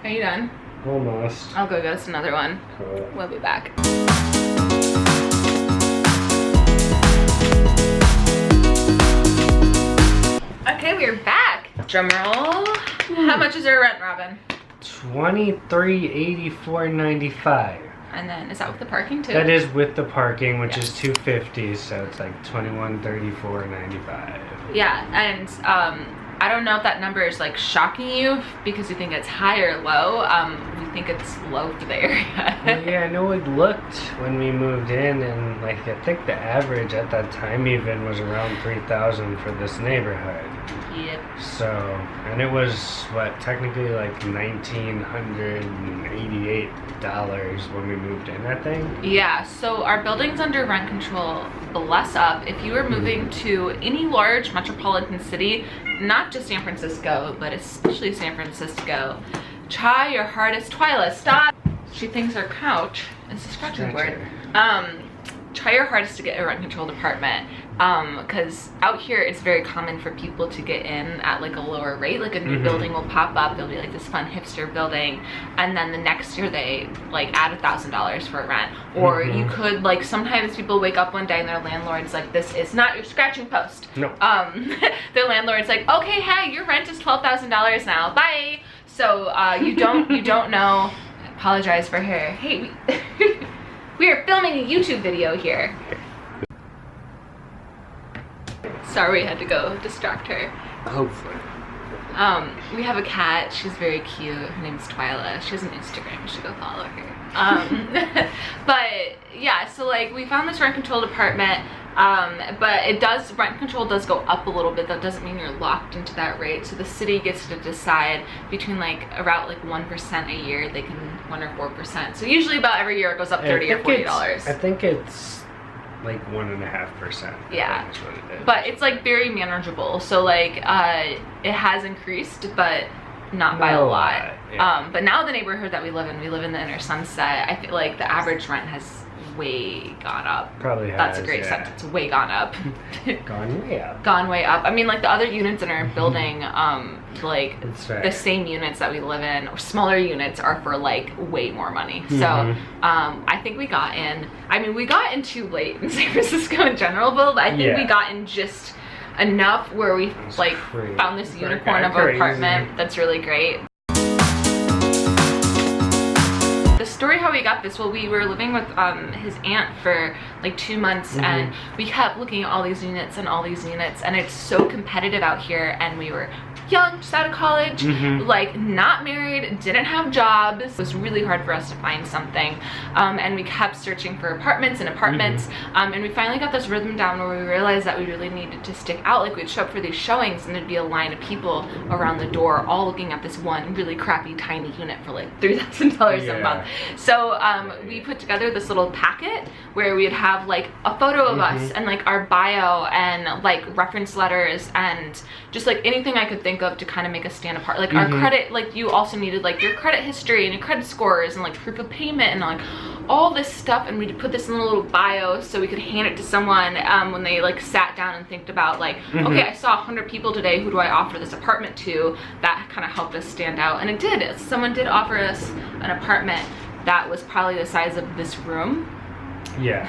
Are you done? Almost. I'll go get us another one. Cool. We'll be back. Okay, we're back. Drum roll. How much is our rent, Robin? $23.84.95. And then is that with the parking too? That is with the parking, which is $250, so it's like $21.34.95. Yeah, and I don't know if that number is like shocking you because you think it's high or low. We think it's low for the area. Well, yeah, I know it looked when we moved in, and like I think the average at that time even was around $3,000 for this neighborhood. Yep. So, and it was what, technically like $1,988 when we moved in, I think. Yeah, so our building's under rent control. Bless up. If you were moving to any large metropolitan city, not just San Francisco, but especially San Francisco, try your hardest. Twyla, stop. She thinks our couch is a scratching board. Try your hardest to get a rent controlled apartment, because out here it's very common for people to get in at like a lower rate. Like a new building will pop up, there'll be like this fun hipster building, and then the next year they like add $1,000 for rent. Or you could, like, sometimes people wake up one day and their landlord's like, this is not your scratching post. No. Their landlord's like, okay, hey, your rent is $12,000 now, bye. So you don't know. I apologize for her. Hey, we are filming a YouTube video here. Sorry, we had to go distract her. Hopefully. We have a cat. She's very cute. Her name's Twyla. She has an Instagram. You should go follow her. But yeah, so like we found this rent controlled apartment. But rent control does go up a little bit. That doesn't mean you're locked into that rate. So the city gets to decide between like around like 1% a year. They can 1 or 4%. So usually about every year it goes up $30 or $40. I think it's like 1.5%. Yeah, is what it is. but it's like very manageable. So like it has increased, but not by a lot. Yeah. But now the neighborhood that we live in the Inner Sunset. I feel like the average rent has way gone up. Probably has. That's a great sentence. Way gone up. Gone way up. Gone way up. I mean, like the other units in our building, like the same units that we live in, or smaller units, are for like way more money. So I think we got in. I mean, we got in too late in San Francisco in general, but I think we got in just enough where we like found this unicorn of an apartment that's really great. The story how we got this, well, we were living with his aunt for like 2 months, and we kept looking at all these units, and it's so competitive out here, and we were young, just out of college, like not married, didn't have jobs. It was really hard for us to find something, and we kept searching for apartments, and we finally got this rhythm down where we realized that we really needed to stick out. Like we'd show up for these showings and there'd be a line of people around the door all looking at this one really crappy tiny unit for like $3,000 a month. So we put together this little packet where we'd have like a photo of us and like our bio and like reference letters and just like anything I could think of to kind of make us stand apart. Like our credit, like you also needed like your credit history and your credit scores and like proof of payment and like all this stuff, and we'd put this in a little bio so we could hand it to someone when they like sat down and think about like, okay, I saw 100 people today, who do I offer this apartment to? That kind of helped us stand out, and it did. Someone did offer us an apartment that was probably the size of this room. Yeah.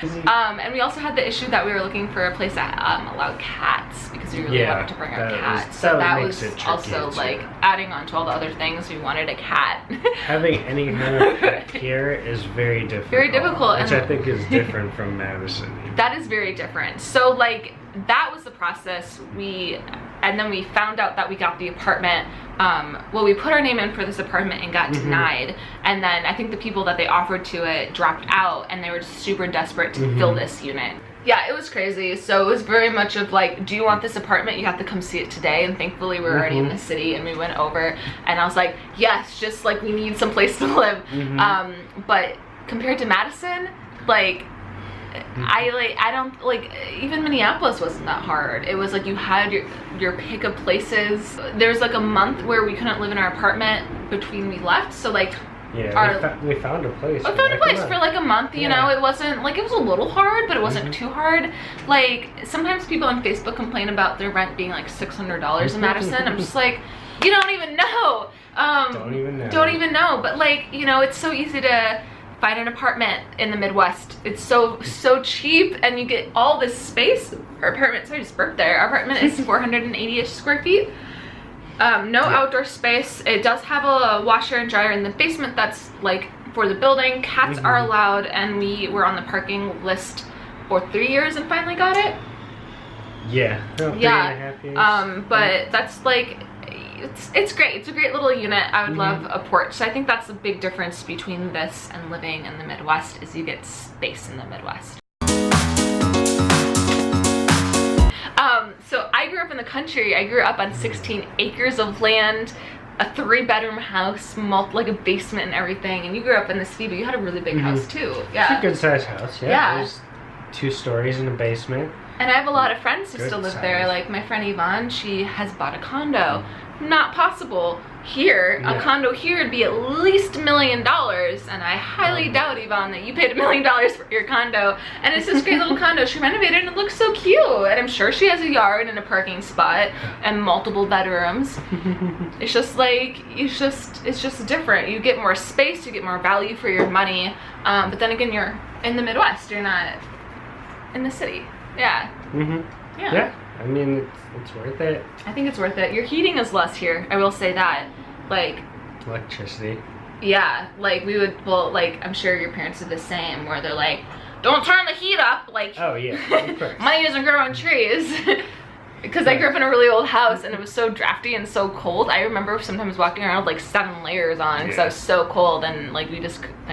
And we also had the issue that we were looking for a place that allowed cats, because we really wanted to bring our cat. So that was also like adding on to all the other things. We wanted a cat. Having any kind of pet here is very difficult. Very difficult. Which I think is different from Madison. That is very different. So like that was the process. And then we found out that we got the apartment. Well, we put our name in for this apartment and got denied, and then I think the people that they offered to it dropped out, and they were super desperate to fill this unit. Yeah, it was crazy. So it was very much of like, do you want this apartment? You have to come see it today. And thankfully we were already in the city, and we went over, and I was like, yes, just like we need some place to live. But compared to Madison, like I don't like, even Minneapolis wasn't that hard. It was like you had your pick of places. There's like a month where we couldn't live in our apartment between we left, so like yeah, we found a place. We found a place for like a month, you know. It wasn't like, it was a little hard, but it wasn't too hard. Like sometimes people on Facebook complain about their rent being like $600 in Madison. I'm just like, you don't even know. Don't even know. Don't even know. But like, you know, it's so easy to find an apartment in the Midwest. It's so cheap, and you get all this space. Our apartment, sorry, I just burped there. Our apartment is 480-ish square feet. No outdoor space. It does have a washer and dryer in the basement that's like for the building. Cats are allowed, and we were on the parking list for 3 years and finally got it. Yeah. No, 3.5 years. But that's like, it's great. It's a great little unit. I would love a porch. So I think that's the big difference between this and living in the Midwest, is you get space in the Midwest. So I grew up in the country. I grew up on 16 acres of land, a 3-bedroom house, like a basement and everything. And you grew up in the city, but you had a really big house too. Yeah. It's a good sized house. Yeah. There's 2 stories and a basement. And I have a lot of friends who still live there. Like my friend Yvonne, she has bought a condo. Not possible here. A condo here would be at least $1 million, and I highly doubt, Yvonne, that you paid $1 million for your condo. And it's this great little condo. She renovated and it looks so cute. And I'm sure she has a yard and a parking spot and multiple bedrooms. It's just like, it's just different. You get more space, you get more value for your money. But then again, you're in the Midwest. You're not in the city. Yeah. Yeah. I mean, it's worth it. I think it's worth it. Your heating is less here. I will say that. Like, electricity. Yeah, like we would, well, like I'm sure your parents did the same, where they're like, don't turn the heat up. Like, oh yeah, of course. Money isn't growing trees. Because I grew up in a really old house and it was so drafty and so cold. I remember sometimes walking around with like 7 layers on because I was so cold, and like they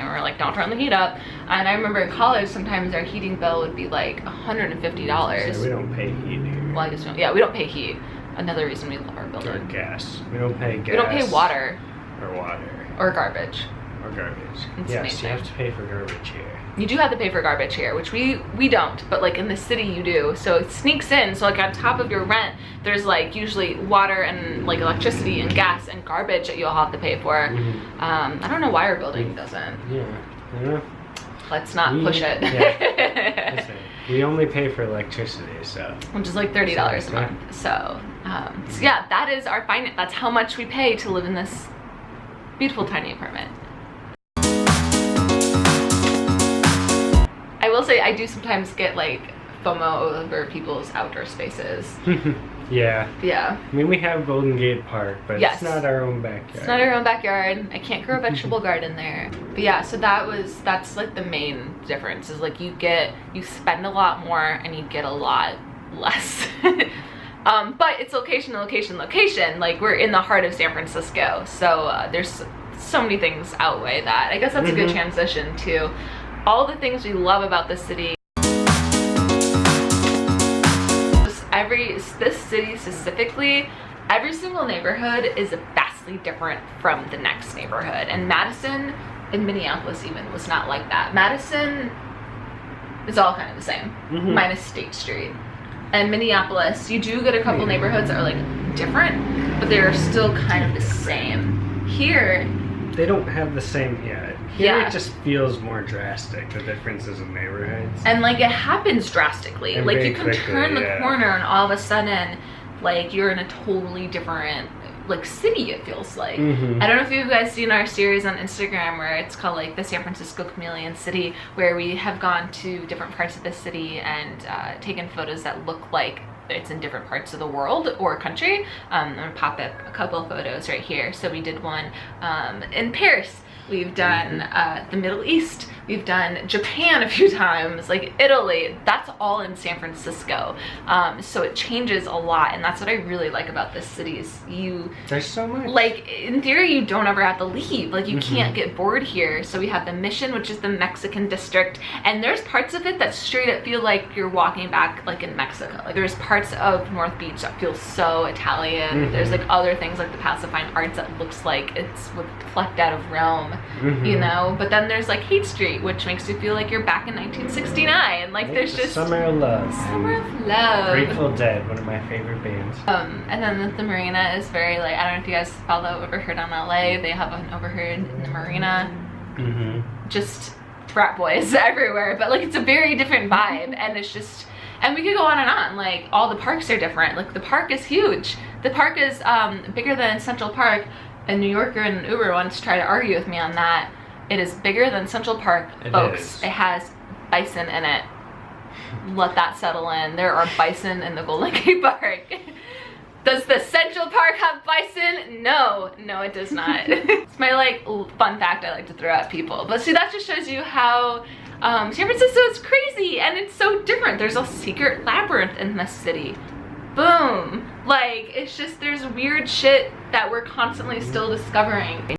were like, don't turn the heat up. And I remember in college sometimes our heating bill would be like $150. So we don't pay heat here. Well, I guess we don't pay heat. Another reason we love our building. Or gas. We don't pay gas. We don't pay water. Or water. Or garbage. Or garbage. It's yes, amazing. you have to pay for garbage here. You do have to pay for garbage here, which we don't, but like in the city you do. So it sneaks in. So like on top of your rent, there's like usually water and like electricity and gas and garbage that you'll have to pay for. I don't know why our building doesn't. Yeah. Let's not push it. Yeah. We only pay for electricity, so. Which is like $30 a month. So yeah, that is our finance. That's how much we pay to live in this beautiful tiny apartment. I will say I do sometimes get like FOMO over people's outdoor spaces. Yeah. Yeah. I mean, we have Golden Gate Park, but it's not our own backyard. It's not our own backyard. I can't grow a vegetable garden there. But yeah, so that's like the main difference, is like you spend a lot more and you get a lot less. But it's location to location to location. Like we're in the heart of San Francisco. So there's so many things outweigh that. I guess that's a good transition to all the things we love about this city. This city specifically, every single neighborhood is vastly different from the next neighborhood. And Madison and Minneapolis even was not like that. Madison is all kind of the same, minus State Street. And Minneapolis, you do get a couple neighborhoods that are like different, but they're still kind of the same. Here, they don't have the same, Here it just feels more drastic, the differences in neighborhoods. And like it happens drastically. And like you can quickly, turn the corner and all of a sudden, like you're in a totally different like city, it feels like. I don't know if you guys seen our series on Instagram where it's called like the San Francisco Chameleon City, where we have gone to different parts of the city and taken photos that look like it's in different parts of the world or country. I'm gonna pop up a couple of photos right here. So we did one in Paris. We've done the Middle East. We've done Japan a few times, like Italy. That's all in San Francisco. So it changes a lot, and that's what I really like about this city is there's so much. Like in theory, you don't ever have to leave. Like you can't get bored here. So we have the Mission, which is the Mexican district, and there's parts of it that straight up feel like you're walking back like in Mexico. Like there's parts of North Beach that feel so Italian. There's like other things like the Paso Fine Arts that looks like it's plucked out of Rome. You know, but then there's like Haight Street, which makes you feel like you're back in 1969. Like there's just Summer of Love. Summer of Love. Grateful Dead, one of my favorite bands. And then the marina is very like, I don't know if you guys follow Overheard on LA. They have an Overheard in the marina. Just frat boys everywhere, but like it's a very different vibe, and it's just, and we could go on and on. Like all the parks are different. Like the park is huge. The park is bigger than Central Park. A New Yorker in an Uber once tried to argue with me on that. It is bigger than Central Park, folks. It has bison in it. Let that settle in. There are bison in the Golden Gate Park. Does the Central Park have bison? No, it does not. It's my like fun fact I like to throw at people. But see, that just shows you how San Francisco is crazy and it's so different. There's a secret labyrinth in this city. Boom. Like, it's just, there's weird shit that we're constantly still discovering.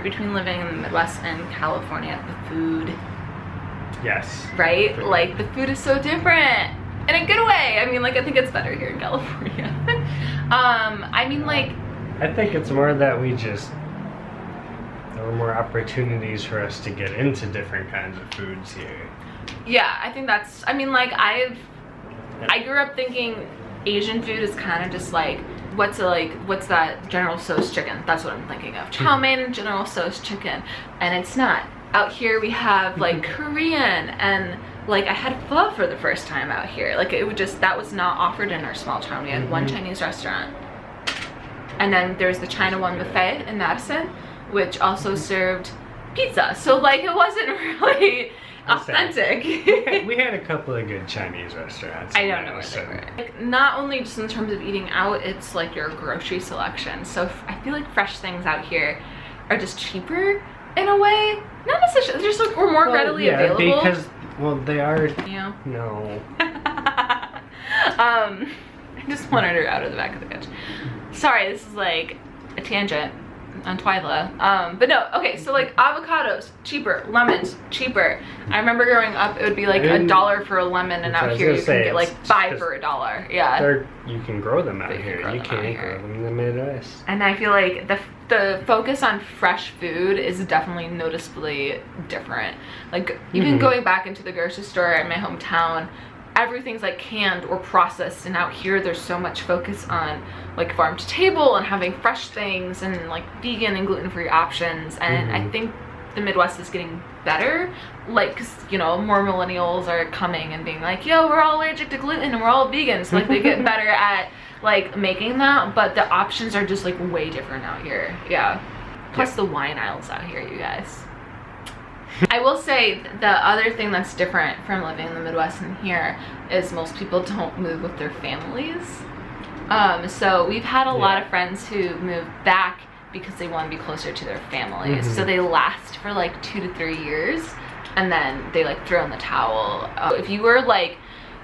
Between living in the Midwest and California, the food. Yes. Right? Like, the food is so different. In a good way. I mean, like, I think it's better here in California. I mean, like... I think it's more that there were more opportunities for us to get into different kinds of foods here. Yeah, I think that's... I mean, like, I grew up thinking Asian food is kind of just like... What's that General Tso's chicken? That's what I'm thinking of. Chow mein and General Tso's chicken. And it's not. Out here we have, like, Korean and... Like, I had pho for the first time out here. Like, it would just, that was not offered in our small town. We had one Chinese restaurant. And then there's the China One buffet in Madison, which also served pizza. So, like, it wasn't really authentic. We had a couple of good Chinese restaurants. I don't know where they were. Like, not only just in terms of eating out, it's like your grocery selection. So, I feel like fresh things out here are just cheaper in a way. Not necessarily, they're just like, or more readily available. Because... Well, they are. Yeah. No. I just wanted her out of the back of the couch. Sorry, this is like a tangent on Twyla. But no, okay, so like avocados, cheaper. Lemons, cheaper. I remember growing up, it would be like $1 for a lemon, and out here you can get like 5 for $1. Yeah. You can grow them out here. You can't grow them in the Midwest. And I feel like the focus on fresh food is definitely noticeably different. Like, even going back into the grocery store in my hometown, everything's like canned or processed, and out here there's so much focus on like farm to table and having fresh things and like vegan and gluten-free options. And I think the Midwest is getting better, like, cause you know, more millennials are coming and being like, yo, we're all allergic to gluten and we're all vegans. So, like, they get better at like making that, but the options are just like way different out here. Yeah. Plus the wine aisles out here, you guys. I will say the other thing that's different from living in the Midwest and here is most people don't move with their families. So we've had a lot of friends who move back because they want to be closer to their families. So they last for like 2 to 3 years and then they like throw in the towel. If you were like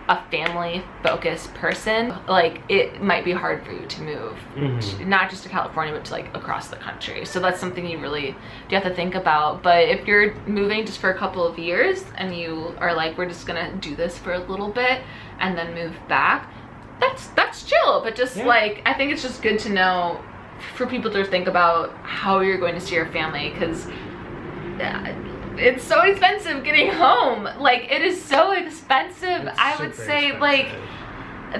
a family focused person, like, it might be hard for you to move, not just to California, but to like across the country. So that's something you have to think about. But if you're moving just for a couple of years and you are like, we're just gonna do this for a little bit and then move back, that's chill. But just like, I think it's just good to know for people to think about how you're going to see your family, because it's so expensive getting home. Like, it is so expensive. I would say expensive. Like,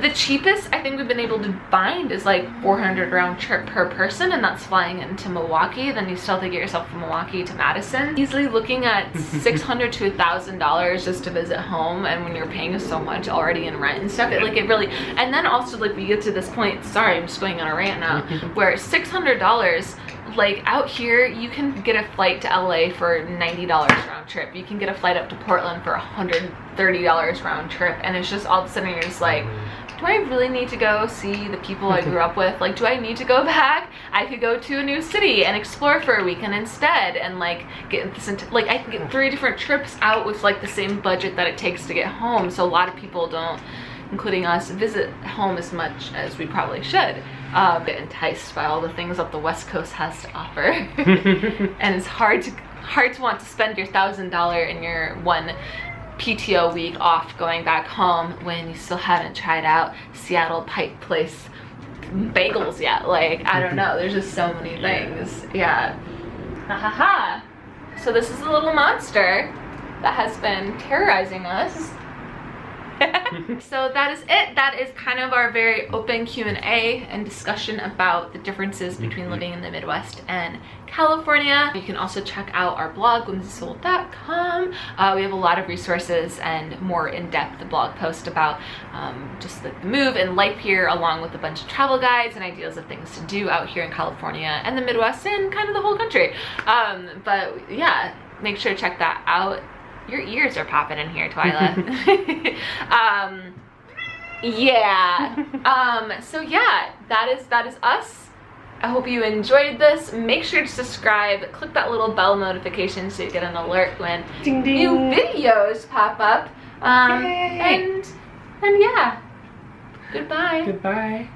the cheapest I think we've been able to find is like $400 round trip per person, and that's flying into Milwaukee. Then you still have to get yourself from Milwaukee to Madison. Easily looking at $600 to $1,000 just to visit home, and when you're paying so much already in rent and stuff, it really, and then also like we get to this point, sorry, I'm just going on a rant now, where $600, like, out here you can get a flight to LA for $90 round trip. You can get a flight up to Portland for $130 round trip, and it's just all of a sudden you're just like, do I really need to go see the people I grew up with? Like, do I need to go back? I could go to a new city and explore for a weekend instead, and like get this like, I can get 3 different trips out with like the same budget that it takes to get home. So a lot of people don't, including us, visit home as much as we probably should. Get enticed by all the things that the West Coast has to offer. And it's hard to want to spend your $1,000 in your one PTO week off going back home when you still haven't tried out Seattle Pike Place bagels yet. Like, I don't know, there's just so many things. Yeah. Ha ha ha. So this is a little monster that has been terrorizing us So that is it. That is kind of our very open Q&A and discussion about the differences between living in the Midwest and California. You can also check out our blog, whimsysoul.com. We have a lot of resources and more in-depth blog posts about just the move and life here, along with a bunch of travel guides and ideas of things to do out here in California and the Midwest and kind of the whole country. But yeah, make sure to check that out. Your ears are popping in here, Twyla. Yeah. So yeah, that is us. I hope you enjoyed this. Make sure to subscribe. Click that little bell notification so you get an alert when Ding, ding. new videos pop up. And yeah. Goodbye. Goodbye.